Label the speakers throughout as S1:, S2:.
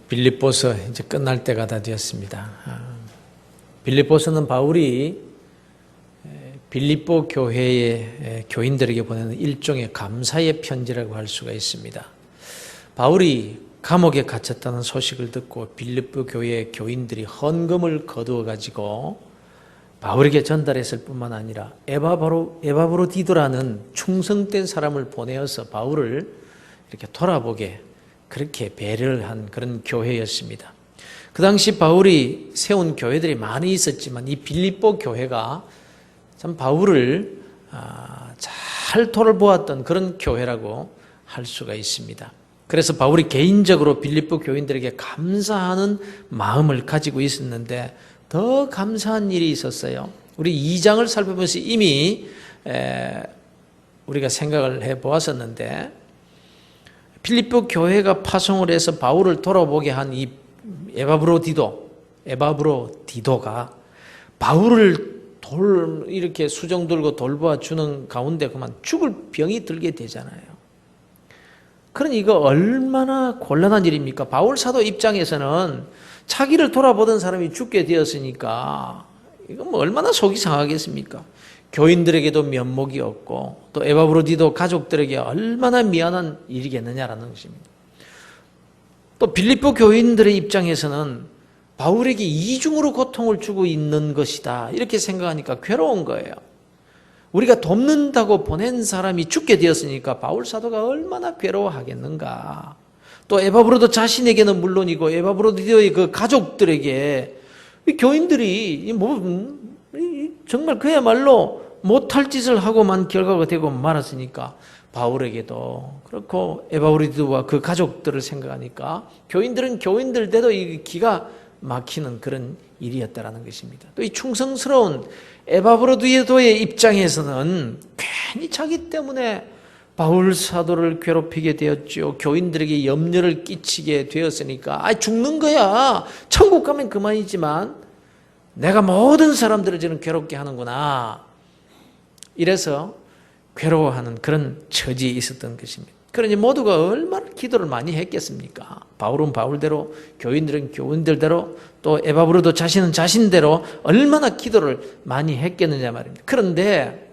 S1: 빌립보서 이제 끝날 때가 다 되었습니다. 빌립보서는 바울이 빌립보 교회의 교인들에게 보내는 일종의 감사의 편지라고 할 수가 있습니다. 바울이 감옥에 갇혔다는 소식을 듣고 빌립보 교회의 교인들이 헌금을 거두어 가지고 바울에게 전달했을 뿐만 아니라 에바브로디도라는 충성된 사람을 보내어서 바울을 이렇게 돌아보게 그렇게 배려를 한 그런 교회였습니다. 그 당시 바울이 세운 교회들이 많이 있었지만 이 빌립보 교회가 참 바울을 잘 돌보았던 그런 교회라고 할 수가 있습니다. 그래서 바울이 개인적으로 빌립보 교인들에게 감사하는 마음을 가지고 있었는데 더 감사한 일이 있었어요. 우리 2장을 살펴보면서 이미 우리가 생각을 해보았었는데 빌립보 교회가 파송을 해서 바울을 돌아보게 한 이 에바브로디도가 바울을 이렇게 수정 들고 돌보아 주는 가운데 그만 죽을 병이 들게 되잖아요. 그러니 이거 얼마나 곤란한 일입니까? 바울 사도 입장에서는 자기를 돌아보던 사람이 죽게 되었으니까 이거 뭐 얼마나 속이 상하겠습니까? 교인들에게도 면목이 없고 또 에바브로디도 가족들에게 얼마나 미안한 일이겠느냐라는 것입니다. 또 빌립보 교인들의 입장에서는 바울에게 이중으로 고통을 주고 있는 것이다 이렇게 생각하니까 괴로운 거예요. 우리가 돕는다고 보낸 사람이 죽게 되었으니까 바울 사도가 얼마나 괴로워하겠는가. 또 에바브로도 자신에게는 물론이고 에바브로디도의 그 가족들에게 이 교인들이 정말 그야말로 못할 짓을 하고만 결과가 되고 말았으니까 바울에게도 그렇고 에바브로디도와 그 가족들을 생각하니까 교인들은 교인들대로 이 기가 막히는 그런 일이었다라는 것입니다. 또 이 충성스러운 에바브로디도의 입장에서는 괜히 자기 때문에 바울 사도를 괴롭히게 되었죠. 교인들에게 염려를 끼치게 되었으니까 죽는 거야. 천국 가면 그만이지만 내가 모든 사람들을 저는 괴롭게 하는구나. 이래서 괴로워하는 그런 처지에 있었던 것입니다. 그러니 모두가 얼마나 기도를 많이 했겠습니까? 바울은 바울대로, 교인들은 교인들대로, 또 에바브로도 자신은 자신대로 얼마나 기도를 많이 했겠느냐 말입니다. 그런데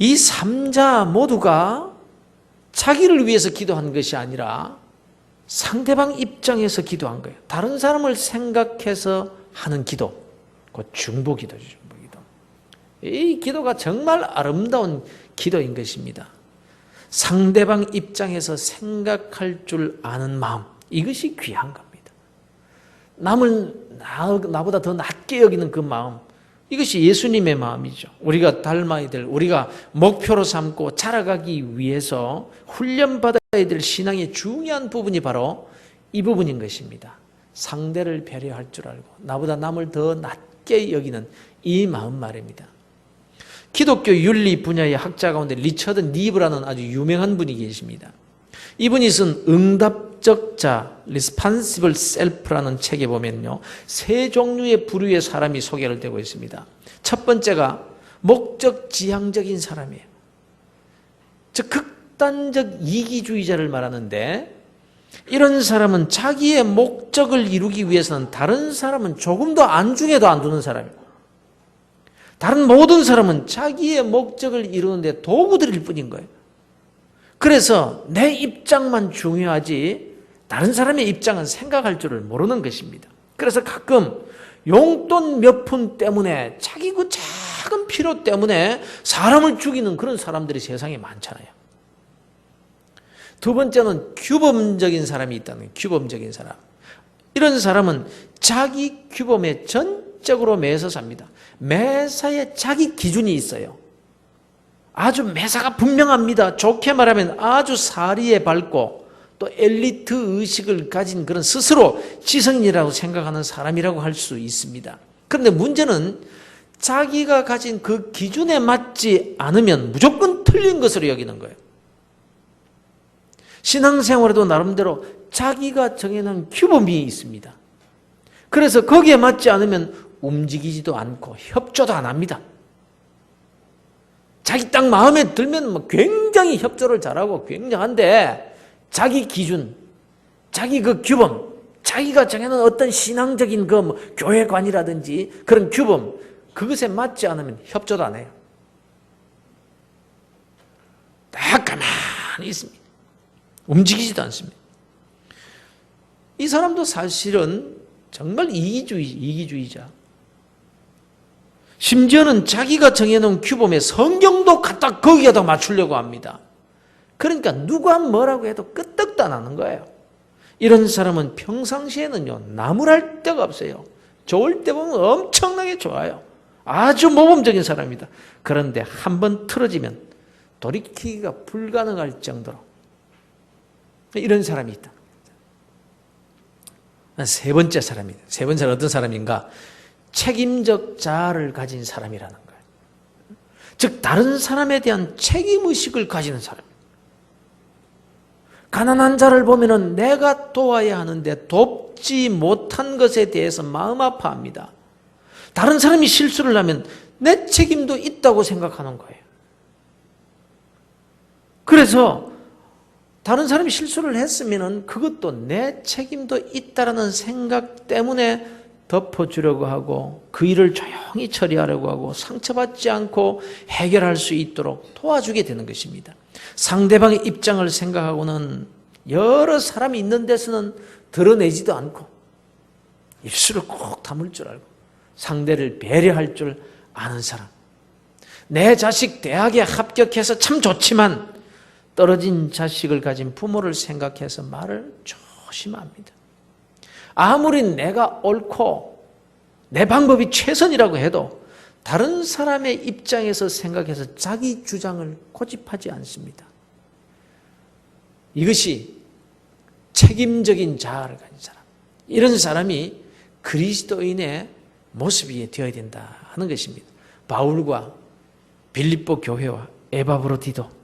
S1: 이 3자 모두가 자기를 위해서 기도한 것이 아니라 상대방 입장에서 기도한 거예요. 다른 사람을 생각해서 하는 기도, 그 중보기도죠. 중보기도. 이 기도가 정말 아름다운 기도인 것입니다. 상대방 입장에서 생각할 줄 아는 마음, 이것이 귀한 겁니다. 남을 나보다 더 낮게 여기는 그 마음, 이것이 예수님의 마음이죠. 우리가 닮아야 될, 우리가 목표로 삼고 자라가기 위해서 훈련받아야 될 신앙의 중요한 부분이 바로 이 부분인 것입니다. 상대를 배려할 줄 알고 나보다 남을 더 낮게 여기는 이 마음 말입니다. 기독교 윤리 분야의 학자 가운데 리처드 니브라는 아주 유명한 분이 계십니다. 이분이 쓴 응답적 자, Responsible Self라는 책에 보면요, 세 종류의 부류의 사람이 소개를 되고 있습니다. 첫 번째가 목적 지향적인 사람이에요. 즉 극단적 이기주의자를 말하는데, 이런 사람은 자기의 목적을 이루기 위해서는 다른 사람은 조금도 안중에도 안 두는 사람이에요. 다른 모든 사람은 자기의 목적을 이루는데 도구들일 뿐인 거예요. 그래서 내 입장만 중요하지 다른 사람의 입장은 생각할 줄을 모르는 것입니다. 그래서 가끔 용돈 몇 푼 때문에 자기 그 작은 필요 때문에 사람을 죽이는 그런 사람들이 세상에 많잖아요. 두 번째는 규범적인 사람이 있다는 거예요. 규범적인 사람. 이런 사람은 자기 규범에 전적으로 매서 삽니다. 매사에 자기 기준이 있어요. 아주 매사가 분명합니다. 좋게 말하면 아주 사리에 밝고 또 엘리트 의식을 가진 그런 스스로 지성인이라고 생각하는 사람이라고 할 수 있습니다. 그런데 문제는 자기가 가진 그 기준에 맞지 않으면 무조건 틀린 것으로 여기는 거예요. 신앙생활에도 나름대로 자기가 정해놓은 규범이 있습니다. 그래서 거기에 맞지 않으면 움직이지도 않고 협조도 안 합니다. 자기 딱 마음에 들면 굉장히 협조를 잘하고 굉장한데 자기 기준, 자기 그 규범, 자기가 정해놓은 어떤 신앙적인 그 교회관이라든지 그런 규범, 그것에 맞지 않으면 협조도 안 해요. 딱 가만히 있습니다. 움직이지도 않습니다. 이 사람도 사실은 정말 이기주의자. 심지어는 자기가 정해놓은 규범에 성경도 갖다 거기에다 맞추려고 합니다. 그러니까 누가 뭐라고 해도 끄떡도 안 하는 거예요. 이런 사람은 평상시에는요, 나무랄 데가 없어요. 좋을 때 보면 엄청나게 좋아요. 아주 모범적인 사람입니다. 그런데 한번 틀어지면 돌이키기가 불가능할 정도로 이런 사람이 있다. 세 번째 사람입니다. 세 번째는 어떤 사람인가? 책임적 자아를 가진 사람이라는 거예요. 즉 다른 사람에 대한 책임의식을 가지는 사람. 가난한 자를 보면은 내가 도와야 하는데 돕지 못한 것에 대해서 마음 아파합니다. 다른 사람이 실수를 하면 내 책임도 있다고 생각하는 거예요. 그래서 다른 사람이 실수를 했으면은 그것도 내 책임도 있다라는 생각 때문에 덮어주려고 하고 그 일을 조용히 처리하려고 하고 상처받지 않고 해결할 수 있도록 도와주게 되는 것입니다. 상대방의 입장을 생각하고는 여러 사람이 있는 데서는 드러내지도 않고 입술을 꼭 다물 줄 알고 상대를 배려할 줄 아는 사람. 내 자식 대학에 합격해서 참 좋지만 떨어진 자식을 가진 부모를 생각해서 말을 조심합니다. 아무리 내가 옳고 내 방법이 최선이라고 해도 다른 사람의 입장에서 생각해서 자기 주장을 고집하지 않습니다. 이것이 책임적인 자아를 가진 사람. 이런 사람이 그리스도인의 모습이 되어야 된다 하는 것입니다. 바울과 빌립보 교회와 에바브로디도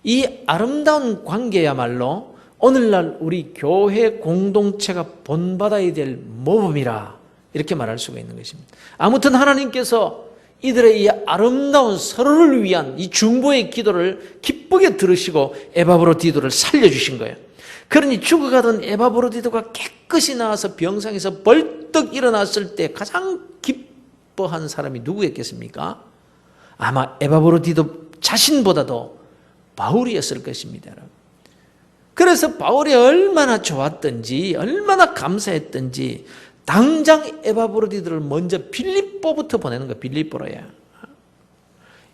S1: 이 아름다운 관계야말로 오늘날 우리 교회 공동체가 본받아야 될 모범이라 이렇게 말할 수가 있는 것입니다. 아무튼 하나님께서 이들의 이 아름다운 서로를 위한 이 중보의 기도를 기쁘게 들으시고 에바브로디도를 살려주신 거예요. 그러니 죽어가던 에바브로디도가 깨끗이 나와서 병상에서 벌떡 일어났을 때 가장 기뻐한 사람이 누구였겠습니까? 아마 에바브로디도 자신보다도 바울이었을 것입니다. 그래서 바울이 얼마나 좋았던지 얼마나 감사했던지 당장 에바브로디도를 먼저 빌립보부터 보내는 거예요. 빌립보로야.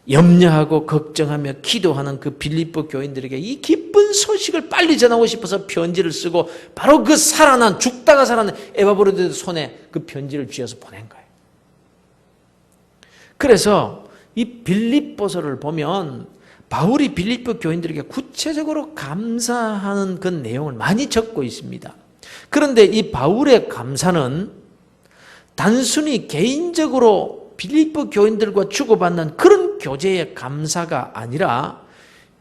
S1: 염려하고 걱정하며 기도하는 그 빌립보 교인들에게 이 기쁜 소식을 빨리 전하고 싶어서 편지를 쓰고 바로 그 죽다가 살아난 에바브로디도 손에 그 편지를 쥐어서 보낸 거예요. 그래서 이 빌립보서를 보면 바울이 빌립보 교인들에게 구체적으로 감사하는 그 내용을 많이 적고 있습니다. 그런데 이 바울의 감사는 단순히 개인적으로 빌립보 교인들과 주고받는 그런 교제의 감사가 아니라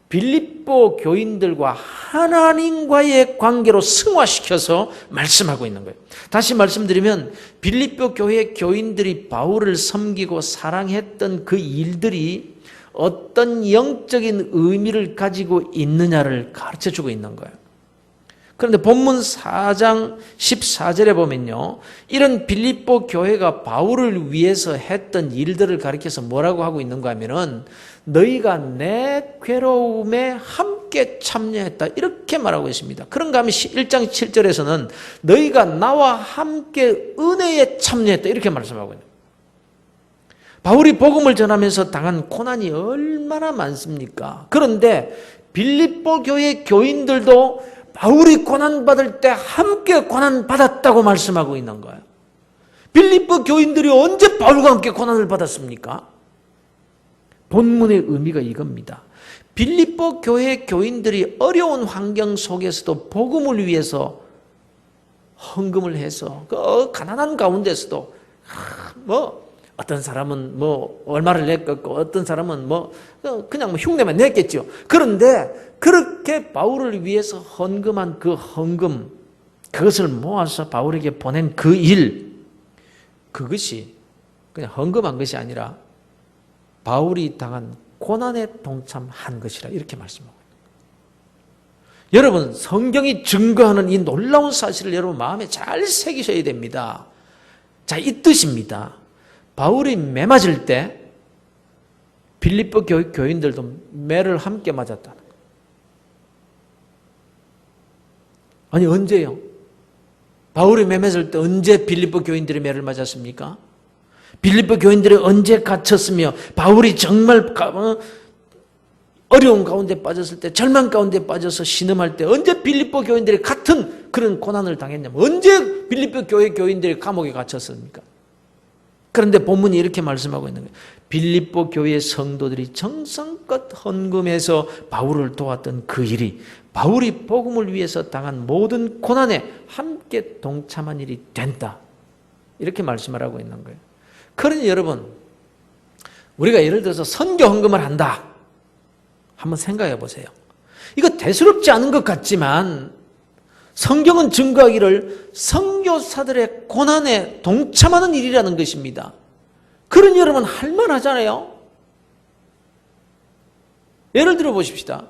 S1: 빌립보 교인들과 하나님과의 관계로 승화시켜서 말씀하고 있는 거예요. 다시 말씀드리면 빌립보 교회 교인들이 바울을 섬기고 사랑했던 그 일들이 어떤 영적인 의미를 가지고 있느냐를 가르쳐주고 있는 거예요. 그런데 본문 4장 14절에 보면요, 이런 빌립보 교회가 바울을 위해서 했던 일들을 가리켜서 뭐라고 하고 있는가 하면은 너희가 내 괴로움에 함께 참여했다 이렇게 말하고 있습니다. 그런가 하면 1장 7절에서는 너희가 나와 함께 은혜에 참여했다 이렇게 말씀하고 있는 거예요. 바울이 복음을 전하면서 당한 고난이 얼마나 많습니까? 그런데 빌립보 교회 교인들도 바울이 고난받을 때 함께 고난받았다고 말씀하고 있는 거예요. 빌립보 교인들이 언제 바울과 함께 고난을 받았습니까? 본문의 의미가 이겁니다. 빌립보 교회 교인들이 어려운 환경 속에서도 복음을 위해서 헌금을 해서 그 가난한 가운데서도 어떤 사람은 얼마를 냈겠고 어떤 사람은 그냥 흉내만 냈겠죠. 그런데 그렇게 바울을 위해서 헌금한 그 헌금, 그것을 모아서 바울에게 보낸 그 일, 그것이 그냥 헌금한 것이 아니라 바울이 당한 고난에 동참한 것이라 이렇게 말씀하고 있습니다. 여러분, 성경이 증거하는 이 놀라운 사실을 여러분 마음에 잘 새기셔야 됩니다. 자, 이 뜻입니다. 바울이 매 맞을 때 빌립보 교인들도 매를 함께 맞았다는 거예요. 아니, 언제요? 바울이 매 맞을 때 언제 빌립보 교인들이 매를 맞았습니까? 빌립보 교인들이 언제 갇혔으며 바울이 정말 어려운 가운데 빠졌을 때, 절망 가운데 빠져서 신음할 때 언제 빌립보 교인들이 같은 그런 고난을 당했냐면 언제 빌립보 교회 교인들이 감옥에 갇혔습니까? 그런데 본문이 이렇게 말씀하고 있는 거예요. 빌립보 교회 성도들이 정성껏 헌금해서 바울을 도왔던 그 일이 바울이 복음을 위해서 당한 모든 고난에 함께 동참한 일이 된다. 이렇게 말씀을 하고 있는 거예요. 그러니 여러분, 우리가 예를 들어서 선교 헌금을 한다. 한번 생각해 보세요. 이거 대수롭지 않은 것 같지만 성경은 증거하기를 선교사들의 고난에 동참하는 일이라는 것입니다. 그러니 여러분 할만하잖아요. 예를 들어 보십시다.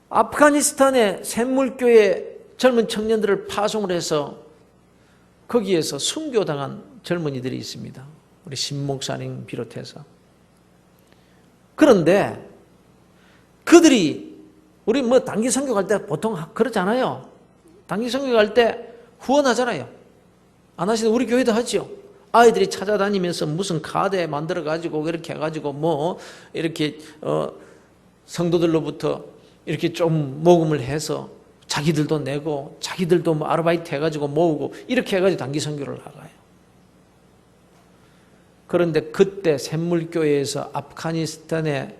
S1: 아프가니스탄의 샘물교회 젊은 청년들을 파송을 해서 거기에서 순교당한 젊은이들이 있습니다. 우리 신목사님 비롯해서. 그런데 그들이 우리 단기 선교 갈 때 보통 그러잖아요. 단기 선교 갈 때 후원하잖아요. 안 하시는 우리 교회도 하죠. 아이들이 찾아다니면서 무슨 카드 만들어 가지고 이렇게 해가지고 이렇게 성도들로부터 이렇게 좀 모금을 해서 자기들도 내고 자기들도 아르바이트 해가지고 모으고 이렇게 해가지고 단기 선교를 나가요. 그런데 그때 샘물교회에서 아프가니스탄에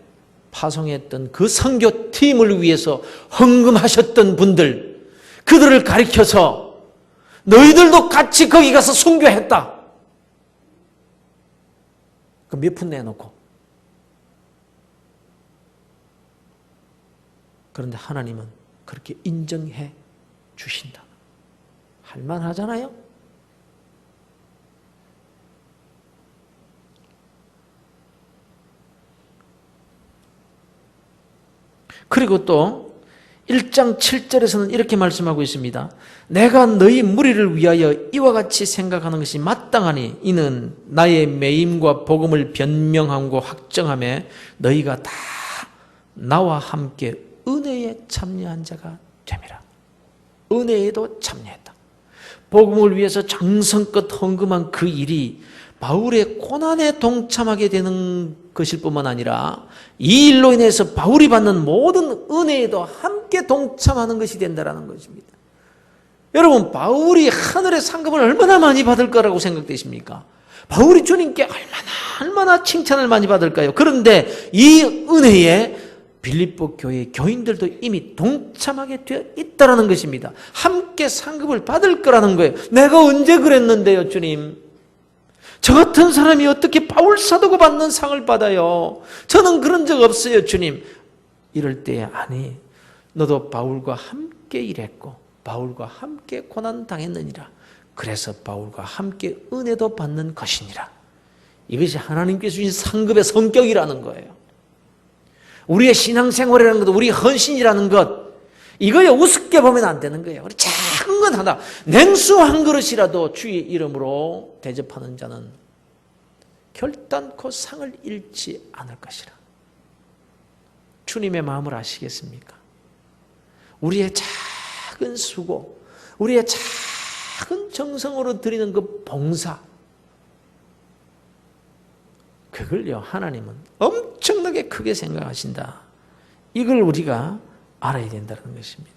S1: 파송했던 그 선교팀을 위해서 헌금하셨던 분들, 그들을 가리켜서 너희들도 같이 거기 가서 순교했다. 그 몇 푼 내놓고. 그런데 하나님은 그렇게 인정해 주신다. 할만하잖아요? 그리고 또 1장 7절에서는 이렇게 말씀하고 있습니다. 내가 너희 무리를 위하여 이와 같이 생각하는 것이 마땅하니 이는 나의 매임과 복음을 변명함과 확정함에 너희가 다 나와 함께 은혜에 참여한 자가 됨이라. 은혜에도 참여했다. 복음을 위해서 정성껏 헌금한 그 일이 바울의 고난에 동참하게 되는 것일 뿐만 아니라 이 일로 인해서 바울이 받는 모든 은혜에도 함께 동참하는 것이 된다는 것입니다. 여러분, 바울이 하늘의 상급을 얼마나 많이 받을 거라고 생각되십니까? 바울이 주님께 얼마나 칭찬을 많이 받을까요? 그런데 이 은혜에 빌립보 교회 교인들도 이미 동참하게 되어 있다는 것입니다. 함께 상급을 받을 거라는 거예요. 내가 언제 그랬는데요, 주님? 저 같은 사람이 어떻게 바울 사도가 받는 상을 받아요? 저는 그런 적 없어요, 주님. 이럴 때 아니, 너도 바울과 함께 일했고 바울과 함께 고난 당했느니라. 그래서 바울과 함께 은혜도 받는 것이니라. 이것이 하나님께서 주신 상급의 성격이라는 거예요. 우리의 신앙생활이라는 것, 우리의 헌신이라는 것, 이거에 우습게 보면 안 되는 거예요. 우리 작은 건 하나, 냉수 한 그릇이라도 주의 이름으로 대접하는 자는 결단코 상을 잃지 않을 것이라. 주님의 마음을 아시겠습니까? 우리의 작은 수고, 우리의 작은 정성으로 드리는 그 봉사, 그걸요, 하나님은 엄청나게 크게 생각하신다. 이걸 우리가 알아야 된다는 것입니다.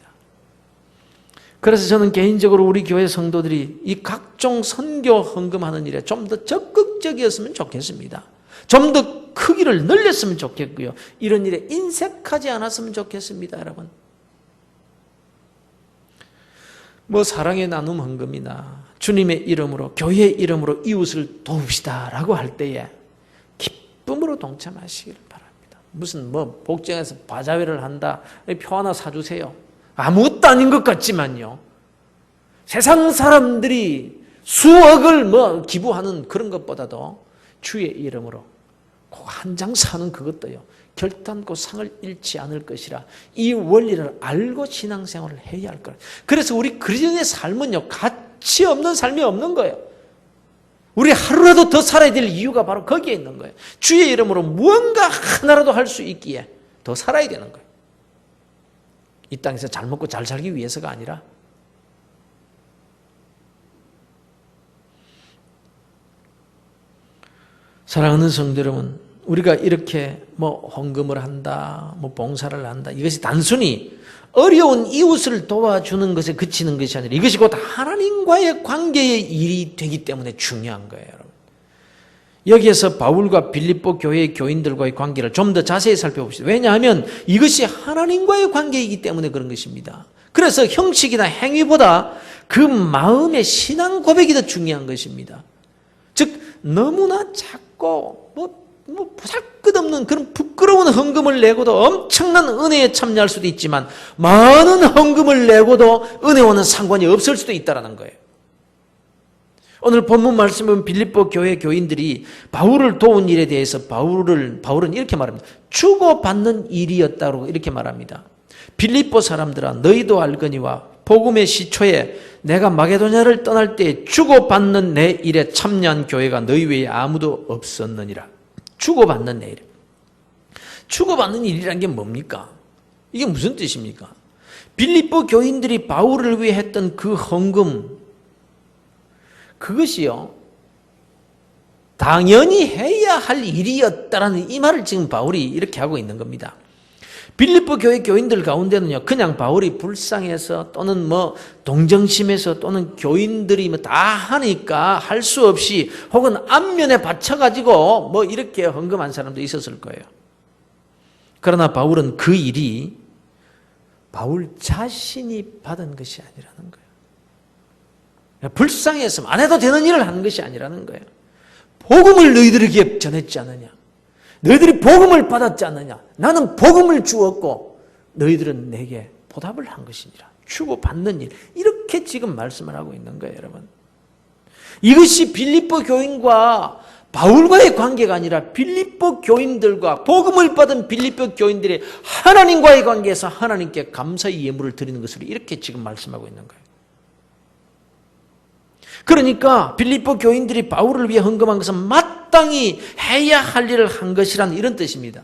S1: 그래서 저는 개인적으로 우리 교회 성도들이 이 각종 선교 헌금하는 일에 좀 더 적극적이었으면 좋겠습니다. 좀 더 크기를 늘렸으면 좋겠고요. 이런 일에 인색하지 않았으면 좋겠습니다, 여러분. 사랑의 나눔 헌금이나 주님의 이름으로, 교회의 이름으로 이웃을 도웁시다 라고 할 때에 기쁨으로 동참하시기를 바랍니다. 무슨 복장에서 바자회를 한다, 표 하나 사주세요. 아무것도 아닌 것 같지만요. 세상 사람들이 수억을 기부하는 그런 것보다도 주의 이름으로 한 장 사는 그것도요, 결단코 상을 잃지 않을 것이라. 이 원리를 알고 신앙생활을 해야 할 거예요. 그래서 우리 그리스도인의 삶은요, 가치 없는 삶이 없는 거예요. 우리 하루라도 더 살아야 될 이유가 바로 거기에 있는 거예요. 주의 이름으로 무언가 하나라도 할 수 있기에 더 살아야 되는 거예요. 이 땅에서 잘 먹고 잘 살기 위해서가 아니라. 사랑하는 성도 여러분, 우리가 이렇게 헌금을 한다, 봉사를 한다, 이것이 단순히 어려운 이웃을 도와주는 것에 그치는 것이 아니라 이것이 곧 하나님과의 관계의 일이 되기 때문에 중요한 거예요, 여러분. 여기에서 바울과 빌립보 교회의 교인들과의 관계를 좀 더 자세히 살펴봅시다. 왜냐하면 이것이 하나님과의 관계이기 때문에 그런 것입니다. 그래서 형식이나 행위보다 그 마음의 신앙 고백이 더 중요한 것입니다. 즉 너무나 작고 보잘것없는 그런 부끄러운 헌금을 내고도 엄청난 은혜에 참여할 수도 있지만 많은 헌금을 내고도 은혜와는 상관이 없을 수도 있다는 거예요. 오늘 본문 말씀은 빌립보 교회 교인들이 바울을 도운 일에 대해서 바울은 이렇게 말합니다. 주고받는 일이었다고 이렇게 말합니다. 빌립보 사람들아, 너희도 알거니와 복음의 시초에 내가 마게도냐를 떠날 때 주고받는 내 일에 참여한 교회가 너희 외에 아무도 없었느니라. 주고받는 내 일. 주고받는 일이라는 게 뭡니까? 이게 무슨 뜻입니까? 빌립보 교인들이 바울을 위해 했던 그 헌금, 그것이요, 당연히 해야 할 일이었다라는 이 말을 지금 바울이 이렇게 하고 있는 겁니다. 빌립보 교회 교인들 가운데는요, 그냥 바울이 불쌍해서 또는 동정심에서 또는 교인들이 다 하니까 할 수 없이 혹은 안면에 받쳐가지고 이렇게 헌금한 사람도 있었을 거예요. 그러나 바울은 그 일이 바울 자신이 받은 것이 아니라는 거예요. 불쌍했으면 안 해도 되는 일을 하는 것이 아니라는 거예요. 복음을 너희들에게 전했지 않느냐? 너희들이 복음을 받았지 않느냐? 나는 복음을 주었고 너희들은 내게 보답을 한 것이니라. 주고받는 일. 이렇게 지금 말씀을 하고 있는 거예요, 여러분. 이것이 빌립보 교인과 바울과의 관계가 아니라 빌립보 교인들과 복음을 받은 빌립보 교인들이 하나님과의 관계에서 하나님께 감사의 예물을 드리는 것으로 이렇게 지금 말씀하고 있는 거예요. 그러니까 빌립보 교인들이 바울을 위해 헌금한 것은 마땅히 해야 할 일을 한 것이란 이런 뜻입니다.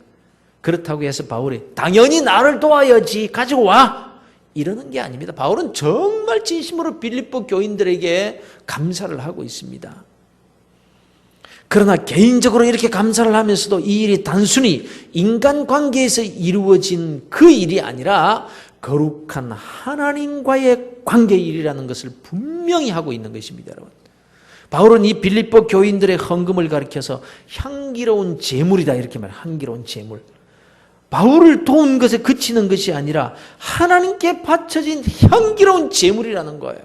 S1: 그렇다고 해서 바울이 당연히 나를 도와야지 가지고 와 이러는 게 아닙니다. 바울은 정말 진심으로 빌립보 교인들에게 감사를 하고 있습니다. 그러나 개인적으로 이렇게 감사를 하면서도 이 일이 단순히 인간관계에서 이루어진 그 일이 아니라 거룩한 하나님과의 관계 일이라는 것을 분명히 하고 있는 것입니다, 여러분. 바울은 이 빌립보 교인들의 헌금을 가리켜서 향기로운 제물이다 이렇게 말해요. 향기로운 제물. 바울을 도운 것에 그치는 것이 아니라 하나님께 바쳐진 향기로운 제물이라는 거예요.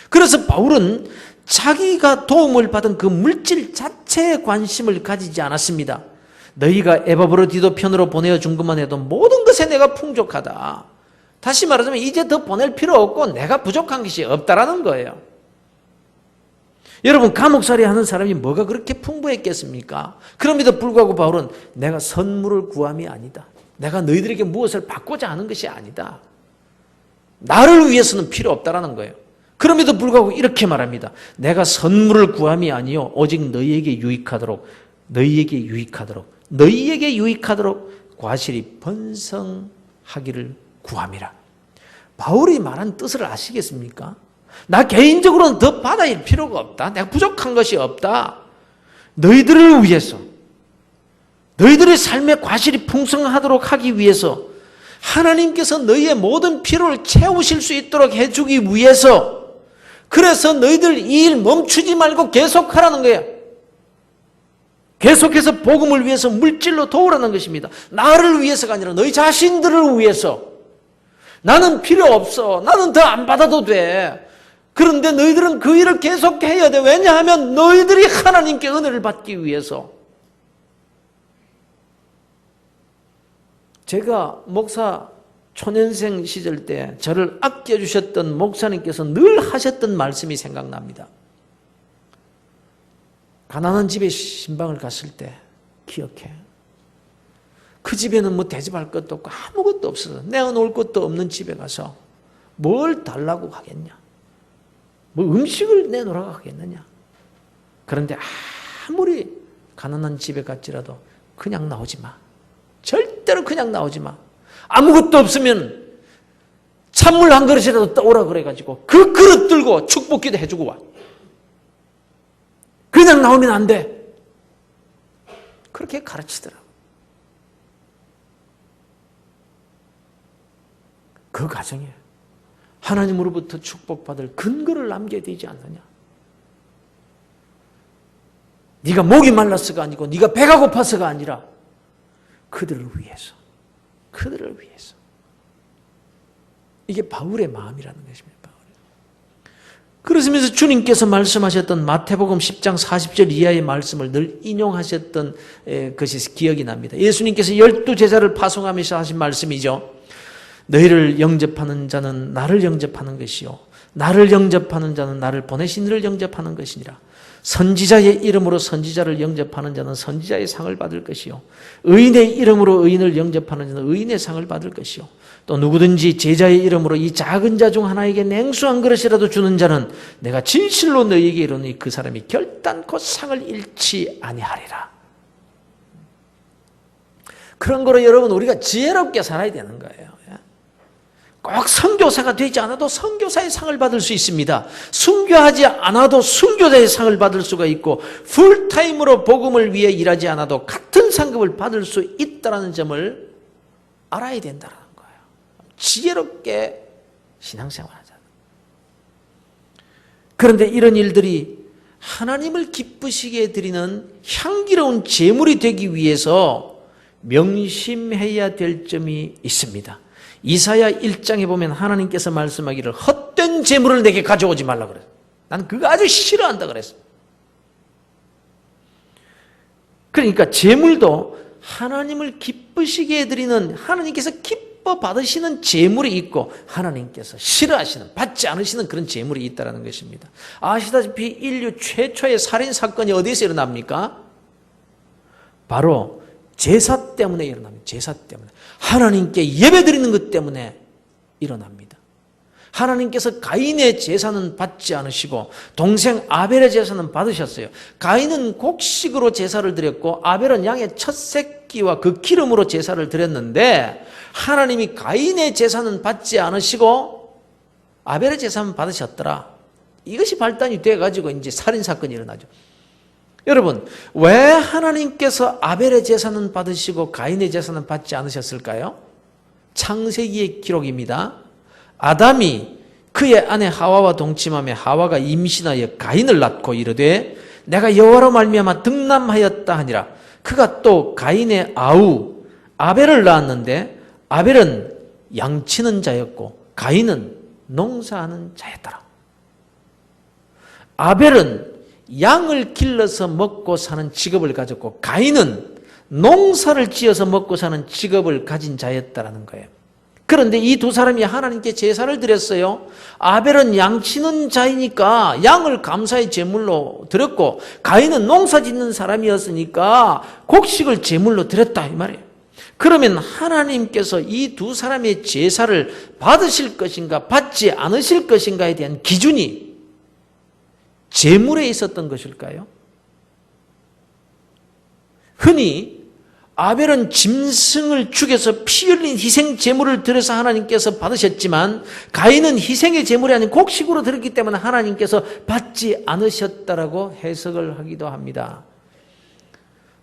S1: 그래서 바울은 자기가 도움을 받은 그 물질 자체에 관심을 가지지 않았습니다. 너희가 에바브로디도 편으로 보내어 준 것만 해도 모든 것에 내가 풍족하다. 다시 말하자면 이제 더 보낼 필요 없고 내가 부족한 것이 없다라는 거예요. 여러분, 감옥살이 하는 사람이 뭐가 그렇게 풍부했겠습니까? 그럼에도 불구하고 바울은 내가 선물을 구함이 아니다. 내가 너희들에게 무엇을 받고자 하는 것이 아니다. 나를 위해서는 필요 없다라는 거예요. 그럼에도 불구하고 이렇게 말합니다. 내가 선물을 구함이 아니요 오직 너희에게 유익하도록 과실이 번성하기를 구함이라. 바울이 말한 뜻을 아시겠습니까? 나 개인적으로는 더 받아야 필요가 없다. 내가 부족한 것이 없다. 너희들을 위해서, 너희들의 삶의 과실이 풍성하도록 하기 위해서, 하나님께서 너희의 모든 필요를 채우실 수 있도록 해주기 위해서, 그래서 너희들 이 일 멈추지 말고 계속하라는 거예요. 계속해서 복음을 위해서 물질로 도우라는 것입니다. 나를 위해서가 아니라 너희 자신들을 위해서. 나는 필요 없어. 나는 더 안 받아도 돼. 그런데 너희들은 그 일을 계속해야 돼. 왜냐하면 너희들이 하나님께 은혜를 받기 위해서. 제가 목사 초년생 시절 때 저를 아껴주셨던 목사님께서 늘 하셨던 말씀이 생각납니다. 가난한 집에 신방을 갔을 때 기억해. 그 집에는 뭐 대접할 것도 없고 아무것도 없어서 내어놓을 것도 없는 집에 가서 뭘 달라고 하겠냐? 뭐 음식을 내놓으라고 하겠느냐? 그런데 아무리 가난한 집에 갔지라도 그냥 나오지 마. 절대로 그냥 나오지 마. 아무것도 없으면 찬물 한 그릇이라도 떠오라 그래가지고 그 그릇 들고 축복기도 해주고 와. 그냥 나오면 안 돼. 그렇게 가르치더라고. 그 가정에 하나님으로부터 축복받을 근거를 남겨야 되지 않느냐. 네가 목이 말라서가 아니고 네가 배가 고파서가 아니라 그들을 위해서. 이게 바울의 마음이라는 것입니다. 그러면서 주님께서 말씀하셨던 마태복음 10장 40절 이하의 말씀을 늘 인용하셨던 것이 기억이 납니다. 예수님께서 12제자를 파송하면서 하신 말씀이죠. 너희를 영접하는 자는 나를 영접하는 것이요 나를 영접하는 자는 나를 보내신 이를 영접하는 것이니라. 선지자의 이름으로 선지자를 영접하는 자는 선지자의 상을 받을 것이요 의인의 이름으로 의인을 영접하는 자는 의인의 상을 받을 것이요 또 누구든지 제자의 이름으로 이 작은 자 중 하나에게 냉수 한 그릇이라도 주는 자는 내가 진실로 너희에게 이르노니 그 사람이 결단코 상을 잃지 아니하리라. 그런 거로 여러분 우리가 지혜롭게 살아야 되는 거예요. 꼭 선교사가 되지 않아도 선교사의 상을 받을 수 있습니다. 순교하지 않아도 순교자의 상을 받을 수가 있고 풀타임으로 복음을 위해 일하지 않아도 같은 상급을 받을 수 있다는 점을 알아야 된다는 거예요. 지혜롭게 신앙생활하자. 그런데 이런 일들이 하나님을 기쁘시게 드리는 향기로운 제물이 되기 위해서 명심해야 될 점이 있습니다. 이사야 1장에 보면 하나님께서 말씀하기를 헛된 재물을 내게 가져오지 말라 그랬어요. 난 그거 아주 싫어한다 그랬어요. 그러니까 재물도 하나님을 기쁘시게 드리는 하나님께서 기뻐 받으시는 재물이 있고 하나님께서 싫어하시는 받지 않으시는 그런 재물이 있다는 것입니다. 아시다시피 인류 최초의 살인사건이 어디에서 일어납니까? 바로 제사 때문에 일어납니다. 제사 때문에. 하나님께 예배드리는 것 때문에 일어납니다. 하나님께서 가인의 제사는 받지 않으시고 동생 아벨의 제사는 받으셨어요. 가인은 곡식으로 제사를 드렸고 아벨은 양의 첫 새끼와 그 기름으로 제사를 드렸는데 하나님이 가인의 제사는 받지 않으시고 아벨의 제사는 받으셨더라. 이것이 발단이 돼가지고 이제 살인사건이 일어나죠. 여러분, 왜 하나님께서 아벨의 제사는 받으시고 가인의 제사는 받지 않으셨을까요? 창세기의 기록입니다. 아담이 그의 아내 하와와 동침하며 하와가 임신하여 가인을 낳고 이르되 내가 여호와로 말미암아 득남하였다 하니라. 그가 또 가인의 아우 아벨을 낳았는데 아벨은 양치는 자였고 가인은 농사하는 자였더라. 아벨은 양을 길러서 먹고 사는 직업을 가졌고 가인은 농사를 지어서 먹고 사는 직업을 가진 자였다라는 거예요. 그런데 이 두 사람이 하나님께 제사를 드렸어요. 아벨은 양치는 자이니까 양을 감사의 제물로 드렸고 가인은 농사 짓는 사람이었으니까 곡식을 제물로 드렸다 이 말이에요. 그러면 하나님께서 이 두 사람의 제사를 받으실 것인가 받지 않으실 것인가에 대한 기준이 제물에 있었던 것일까요? 흔히 아벨은 짐승을 죽여서 피 흘린 희생 제물을 드려서 하나님께서 받으셨지만 가인은 희생의 제물이 아닌 곡식으로 드렸기 때문에 하나님께서 받지 않으셨다라고 해석을 하기도 합니다.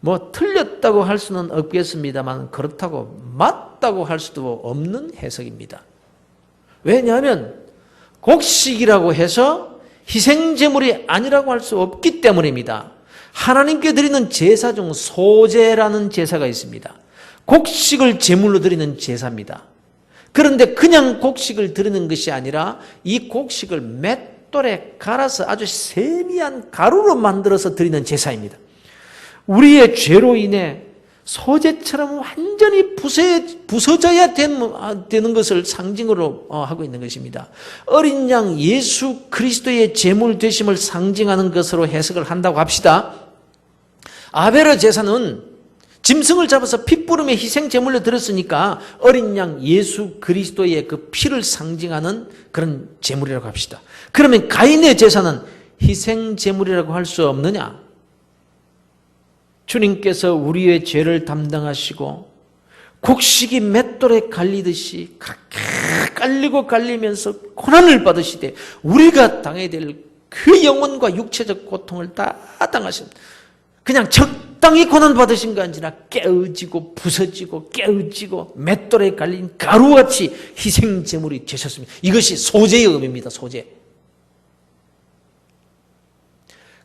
S1: 뭐 틀렸다고 할 수는 없겠습니다만 그렇다고 맞다고 할 수도 없는 해석입니다. 왜냐하면 곡식이라고 해서 희생제물이 아니라고 할 수 없기 때문입니다. 하나님께 드리는 제사 중 소제라는 제사가 있습니다. 곡식을 제물로 드리는 제사입니다. 그런데 그냥 곡식을 드리는 것이 아니라 이 곡식을 맷돌에 갈아서 아주 세미한 가루로 만들어서 드리는 제사입니다. 우리의 죄로 인해 소재처럼 완전히 부서져야 되는 것을 상징으로 하고 있는 것입니다. 어린 양 예수 그리스도의 제물 되심을 상징하는 것으로 해석을 한다고 합시다. 아벨의 제사는 짐승을 잡아서 피 기쁘름의 희생 제물로 드렸으니까 어린 양 예수 그리스도의 그 피를 상징하는 그런 제물이라고 합시다. 그러면 가인의 제사는 희생 제물이라고 할 수 없느냐? 주님께서 우리의 죄를 담당하시고 곡식이 맷돌에 갈리듯이 그렇게 갈리면서 고난을 받으시되 우리가 당해야 될 그 영혼과 육체적 고통을 다 당하십니다. 그냥 적당히 고난받으신 거 아니라 깨어지고 부서지고 깨어지고 맷돌에 갈린 가루같이 희생제물이 되셨습니다. 이것이 소재의 의미입니다. 소재.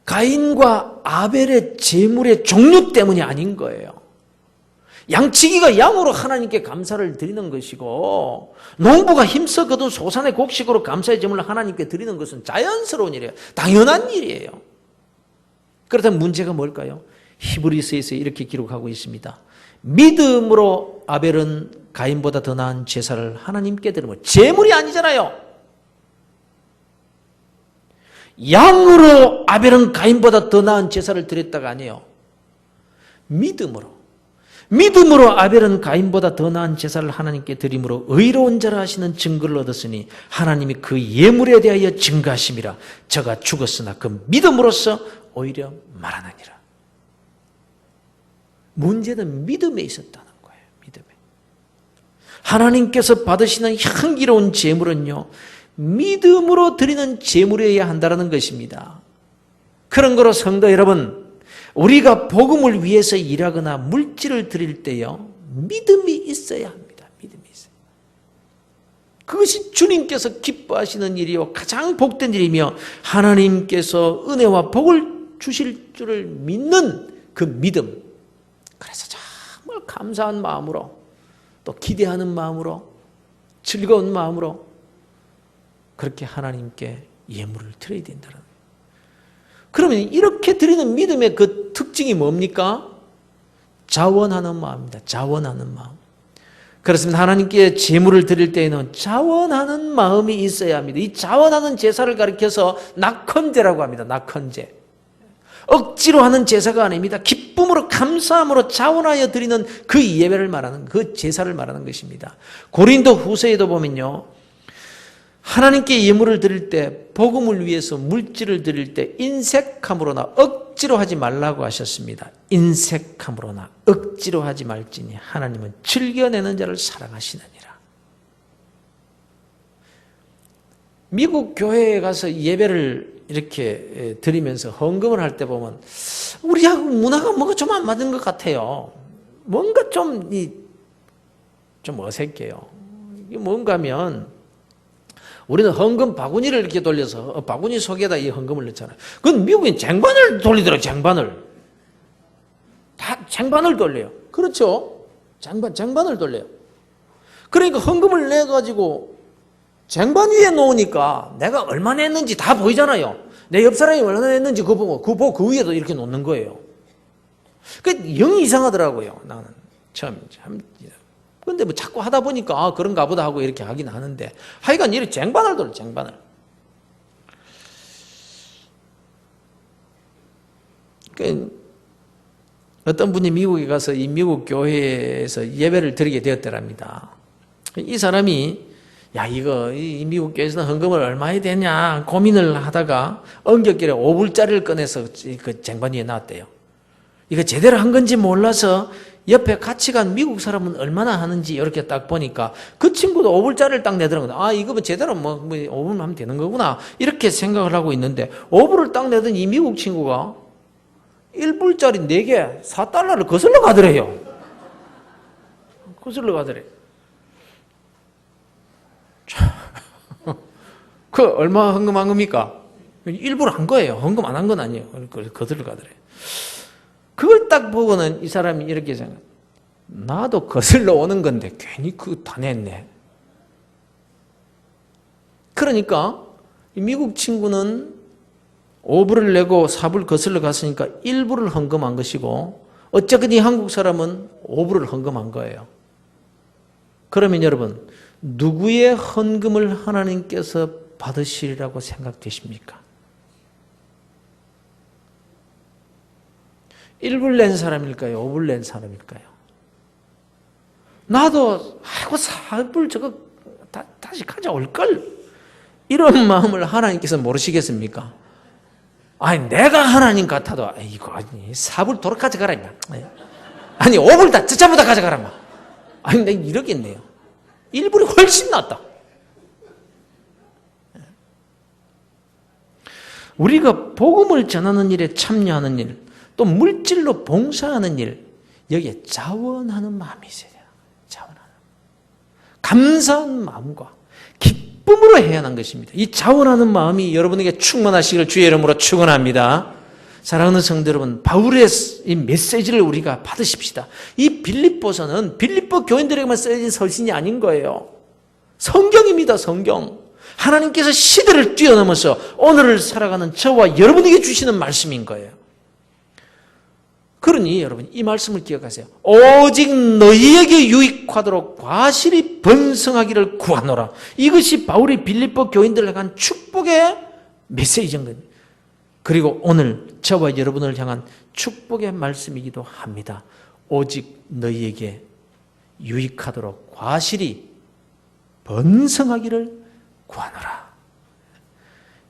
S1: 가인과 아벨의 제물의 종류 때문이 아닌 거예요. 양치기가 양으로 하나님께 감사를 드리는 것이고 농부가 힘써 거둔 소산의 곡식으로 감사의 제물을 하나님께 드리는 것은 자연스러운 일이에요. 당연한 일이에요. 그렇다면 문제가 뭘까요? 히브리서에서 이렇게 기록하고 있습니다. 믿음으로 아벨은 가인보다 더 나은 제사를 하나님께 드리면 제물이 아니잖아요. 양으로 아벨은 가인보다 더 나은 제사를 드렸다가 아니에요. 믿음으로 아벨은 가인보다 더 나은 제사를 하나님께 드림으로 의로운 자라 하시는 증거를 얻었으니 하나님이 그 예물에 대하여 증거하심이라. 저가 죽었으나 그 믿음으로써 오히려 말하느니라. 문제는 믿음에 있었다는 거예요. 믿음에. 하나님께서 받으시는 향기로운 제물은요, 믿음으로 드리는 제물이어야 한다는 것입니다. 그런 거로 성도 여러분, 우리가 복음을 위해서 일하거나 물질을 드릴 때요, 믿음이 있어야 합니다. 믿음이 있어요. 그것이 주님께서 기뻐하시는 일이요, 가장 복된 일이며 하나님께서 은혜와 복을 주실 줄을 믿는 그 믿음. 그래서 정말 감사한 마음으로, 또 기대하는 마음으로, 즐거운 마음으로 그렇게 하나님께 예물을 드려야 된다는 거예요. 그러면 이렇게 드리는 믿음의 그 특징이 뭡니까? 자원하는 마음입니다. 자원하는 마음. 그렇습니다. 하나님께 제물을 드릴 때에는 자원하는 마음이 있어야 합니다. 이 자원하는 제사를 가리켜서 낙헌제라고 합니다. 낙헌제. 억지로 하는 제사가 아닙니다. 기쁨으로 감사함으로 자원하여 드리는 그 예배를 말하는, 그 제사를 말하는 것입니다. 고린도 후서에도 보면요, 하나님께 예물을 드릴 때, 복음을 위해서 물질을 드릴 때 인색함으로나 억지로 하지 말라고 하셨습니다. 인색함으로나 억지로 하지 말지니 하나님은 즐겨내는 자를 사랑하시느니라. 미국 교회에 가서 예배를 이렇게 드리면서 헌금을 할 때 보면 우리하고 문화가 뭔가 좀 안 맞는 것 같아요. 뭔가 좀 어색해요. 이게 뭔가 하면 우리는 헌금 바구니를 이렇게 돌려서 바구니 속에다 이 헌금을 넣잖아요. 그건 미국인 쟁반을 돌리더라고요. 쟁반을. 다 쟁반을 돌려요. 그렇죠? 쟁반을 돌려요. 그러니까 헌금을 내가지고 쟁반 위에 놓으니까 내가 얼마 냈는지 다 보이잖아요. 내 옆 사람이 얼마나 냈는지 그거 보고 그 위에도 이렇게 놓는 거예요. 그게 영 이상하더라고요. 나는 처음 참. 근데 뭐 자꾸 하다 보니까 그런가 보다 하고 이렇게 하긴 하는데 하여간 이렇게 쟁반을 돌려, 쟁반을. 그러니까 어떤 분이 미국에 가서 이 미국 교회에서 예배를 드리게 되었더랍니다. 이 사람이 이 미국 교회에서는 헌금을 얼마 해야 되냐 고민을 하다가 엉겹결에 5불짜리를 꺼내서 그 쟁반 위에 놨대요. 이거 제대로 한 건지 몰라서 옆에 같이 간 미국 사람은 얼마나 하는지 이렇게 딱 보니까 그 친구도 5불짜리를 딱 내더라고요. 이거 뭐 제대로 5불만 하면 되는 거구나 이렇게 생각을 하고 있는데 5불을 딱 내던 이 미국 친구가 1불짜리 4개 4달러를 거슬러 가더래요. 거슬러 가더래. 그 얼마 헌금한 겁니까? 일부러 한 거예요. 헌금 안 한 건 아니에요. 거슬러 가더래. 그걸 딱 보고는 이 사람이 이렇게 생각, 나도 거슬러 오는 건데 괜히 그거 다 냈네. 그러니까 미국 친구는 5불을 내고 4불 거슬러 갔으니까 1불을 헌금한 것이고 어쨌든 이 한국 사람은 5불을 헌금한 거예요. 그러면 여러분, 누구의 헌금을 하나님께서 받으시리라고 생각되십니까? 1불 낸 사람일까요? 5불 낸 사람일까요? 나도 아이고 사업을 저거 다시 가져올걸, 이런 마음을 하나님께서 모르시겠습니까? 아니 내가 하나님 같아도 이거 아니 사업을 도로 가져가라 임마. 아니 5불 다 전부 다 가져가라 마. 아니 내가 이러겠네요. 1불이 훨씬 낫다. 우리가 복음을 전하는 일에 참여하는 일, 또 물질로 봉사하는 일, 여기에 자원하는 마음이 있어야 돼요. 자원하는, 감사한 마음과 기쁨으로 해야 하는 것입니다. 이 자원하는 마음이 여러분에게 충만하시기를 주의 이름으로 축원합니다. 사랑하는 성도 여러분, 바울의 이 메시지를 우리가 받으십시다. 이 빌립보서는 빌립보 교인들에게만 쓰여진 서신이 아닌 거예요. 성경입니다. 성경. 하나님께서 시대를 뛰어넘어서 오늘을 살아가는 저와 여러분에게 주시는 말씀인 거예요. 그러니 여러분 이 말씀을 기억하세요. 오직 너희에게 유익하도록 과실이 번성하기를 구하노라. 이것이 바울이 빌립보 교인들을 향한 축복의 메시지인 겁니다. 그리고 오늘 저와 여러분을 향한 축복의 말씀이기도 합니다. 오직 너희에게 유익하도록 과실이 번성하기를 구하노라.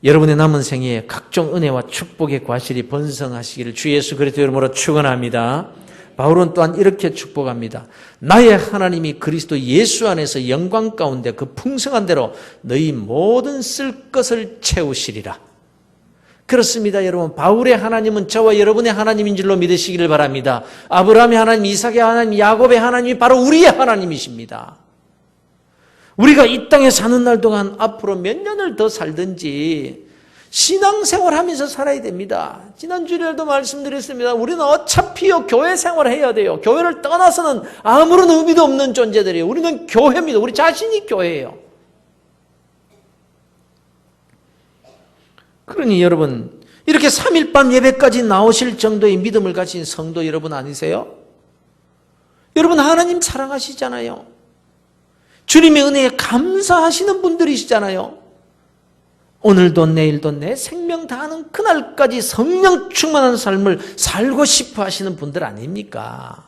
S1: 여러분의 남은 생에 각종 은혜와 축복의 과실이 번성하시기를 주 예수 그리스도 이름으로 축원합니다. 바울은 또한 이렇게 축복합니다. 나의 하나님이 그리스도 예수 안에서 영광 가운데 그 풍성한 대로 너희 모든 쓸 것을 채우시리라. 그렇습니다. 여러분, 바울의 하나님은 저와 여러분의 하나님인 줄로 믿으시기를 바랍니다. 아브라함의 하나님, 이삭의 하나님, 야곱의 하나님이 바로 우리의 하나님이십니다. 우리가 이 땅에 사는 날 동안 앞으로 몇 년을 더 살든지 신앙생활 하면서 살아야 됩니다. 지난 주일에도 말씀드렸습니다. 우리는 어차피요 교회 생활해야 돼요. 교회를 떠나서는 아무런 의미도 없는 존재들이에요. 우리는 교회입니다. 우리 자신이 교회예요. 그러니 여러분, 이렇게 3일 밤 예배까지 나오실 정도의 믿음을 가진 성도 여러분 아니세요? 여러분 하나님 사랑하시잖아요. 주님의 은혜에 감사하시는 분들이시잖아요. 오늘도 내일도 내 생명 다하는 그날까지 성령 충만한 삶을 살고 싶어 하시는 분들 아닙니까?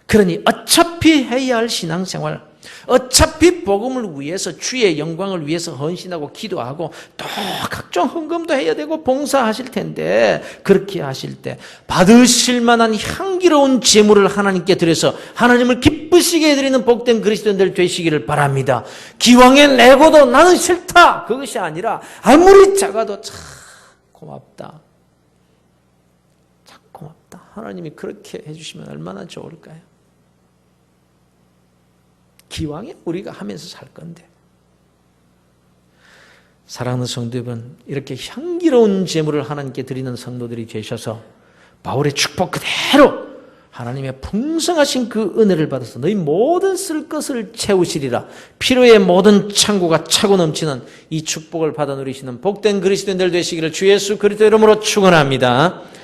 S1: 그러니 어차피 해야 할 신앙생활, 어차피 복음을 위해서 주의 영광을 위해서 헌신하고 기도하고 또 각종 헌금도 해야 되고 봉사하실 텐데, 그렇게 하실 때 받으실 만한 향기로운 제물을 하나님께 드려서 하나님을 기쁘시게 해드리는 복된 그리스도인들 되시기를 바랍니다. 기왕에 내고도 나는 싫다, 그것이 아니라 아무리 작아도 참 고맙다, 참 고맙다, 하나님이 그렇게 해주시면 얼마나 좋을까요? 기왕에 우리가 하면서 살 건데. 사랑하는 성도 여러분, 이렇게 향기로운 제물을 하나님께 드리는 성도들이 되셔서 바울의 축복 그대로 하나님의 풍성하신 그 은혜를 받아서 너희 모든 쓸 것을 채우시리라. 필요의 모든 창고가 차고 넘치는 이 축복을 받아 누리시는 복된 그리스도인들 되시기를 주 예수 그리스도 이름으로 축원합니다.